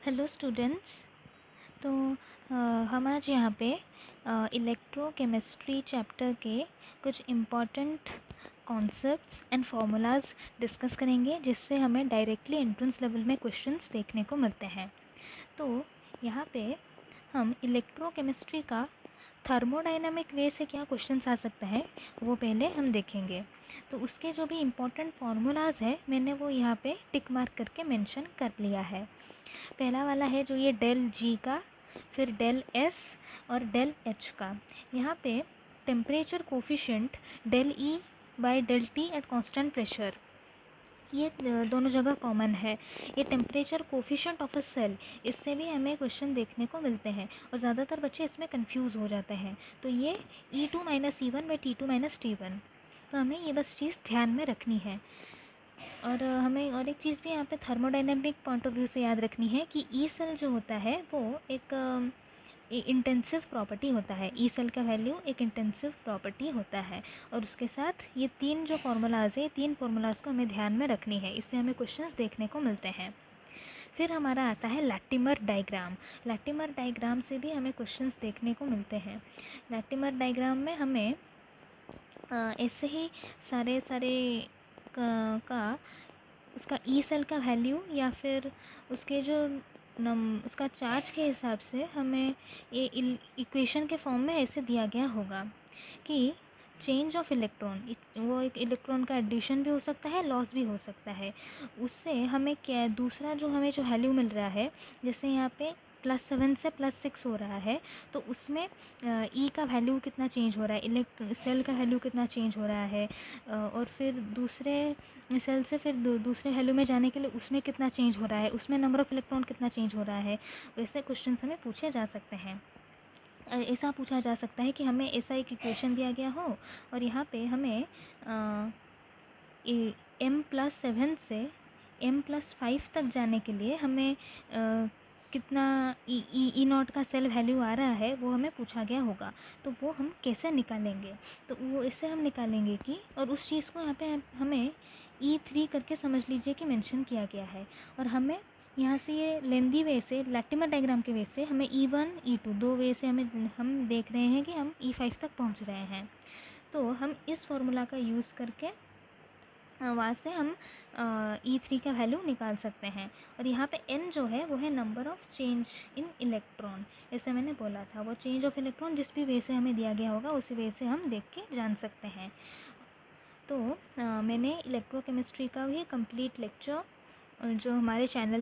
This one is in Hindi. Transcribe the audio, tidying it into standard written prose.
Hello students. तो हम आज यहाँ पे इलेक्ट्रोकेमिस्ट्री चैप्टर के कुछ important concepts and formulas discuss करेंगे, जिससे हमें डायरेक्टली एंट्रेंस लेवल में क्वेश्चंस देखने को मिलते हैं। तो यहाँ पे हम इलेक्ट्रोकेमिस्ट्री का थर्मोडाइनमिक वे से क्या क्वेश्चंस आ सकता है वो पहले हम देखेंगे। तो उसके जो भी इम्पोर्टेंट फार्मूलाज है मैंने वो यहाँ पे टिक मार्क करके मेंशन कर लिया है। पहला वाला है जो ये डेल जी का, फिर डेल एस और डेल एच का। यहाँ पे temperature coefficient del E by del T at constant pressure, ये दोनों जगह कॉमन है। ये temperature coefficient of a cell, इससे भी हमें क्वेश्चन देखने को मिलते हैं और ज़्यादातर बच्चे इसमें कंफ्यूज हो जाते हैं। तो ये E2 minus E1 by T2 minus T1, तो हमें ये बस चीज़ ध्यान में रखनी है। और हमें और एक चीज़ भी यहाँ पे थर्मोडाइनमिक पॉइंट ऑफ व्यू से याद रखनी है कि ई सेल जो होता है वो एक इंटेंसिव प्रॉपर्टी होता है। ई सेल का वैल्यू एक इंटेंसिव प्रॉपर्टी होता है। और उसके साथ ये तीन जो फार्मूलाज है, तीन फार्मूलाज को हमें ध्यान में रखनी है, इससे हमें क्वेश्चंस देखने को मिलते हैं। फिर हमारा आता है लैटिमर डायग्राम। लैटिमर डायग्राम से भी हमें क्वेश्चंस देखने को मिलते हैं। लैटिमर डायग्राम में हमें ऐसे ही सारे का उसका ई सेल का वैल्यू या फिर उसके जो उसका चार्ज के हिसाब से हमें ये इक्वेशन के फॉर्म में ऐसे दिया गया होगा कि चेंज ऑफ इलेक्ट्रॉन, वो एक इलेक्ट्रॉन का एडिशन भी हो सकता है, लॉस भी हो सकता है। उससे हमें क्या दूसरा जो हमें जो वैल्यू मिल रहा है, जैसे यहाँ पे +7 से +6 हो रहा है, तो उसमें ई का वैल्यू कितना चेंज हो रहा है, सेल का वैल्यू कितना चेंज हो रहा है, और फिर दूसरे सेल से फिर दूसरे वैल्यू में जाने के लिए उसमें कितना चेंज हो रहा है, उसमें नंबर ऑफ़ इलेक्ट्रॉन कितना चेंज हो रहा है। वैसे क्वेश्चन हमें पूछे जा सकते हैं। ऐसा पूछा जा सकता है कि हमें ऐसा एक इक्वेशन दिया गया हो और यहाँ पे हमें m+7 से m+5 तक जाने के लिए हमें कितना ई नॉट का सेल वैल्यू आ रहा है वो हमें पूछा गया होगा। तो वो हम कैसे निकालेंगे, तो वो इससे हम निकालेंगे कि, और उस चीज़ को यहाँ पे हमें E3 करके समझ लीजिए कि मेंशन किया गया है। और हमें यहाँ से ये लेंदी वे से, लैटिमर डायग्राम के वे से हमें E1 E2 दो वे से हम देख रहे हैं कि हम E5 तक पहुँच रहे हैं। तो हम इस फॉर्मूला का यूज़ करके वहाँ से हम E3 का वैल्यू निकाल सकते हैं। और यहाँ पे n जो है वो है number of change in electron. जैसे मैंने बोला था, वो चेंज ऑफ इलेक्ट्रॉन जिस भी वे से हमें दिया गया होगा उसी वे से हम देख के जान सकते हैं। तो मैंने इलेक्ट्रोकेमिस्ट्री का भी कंप्लीट लेक्चर जो हमारे चैनल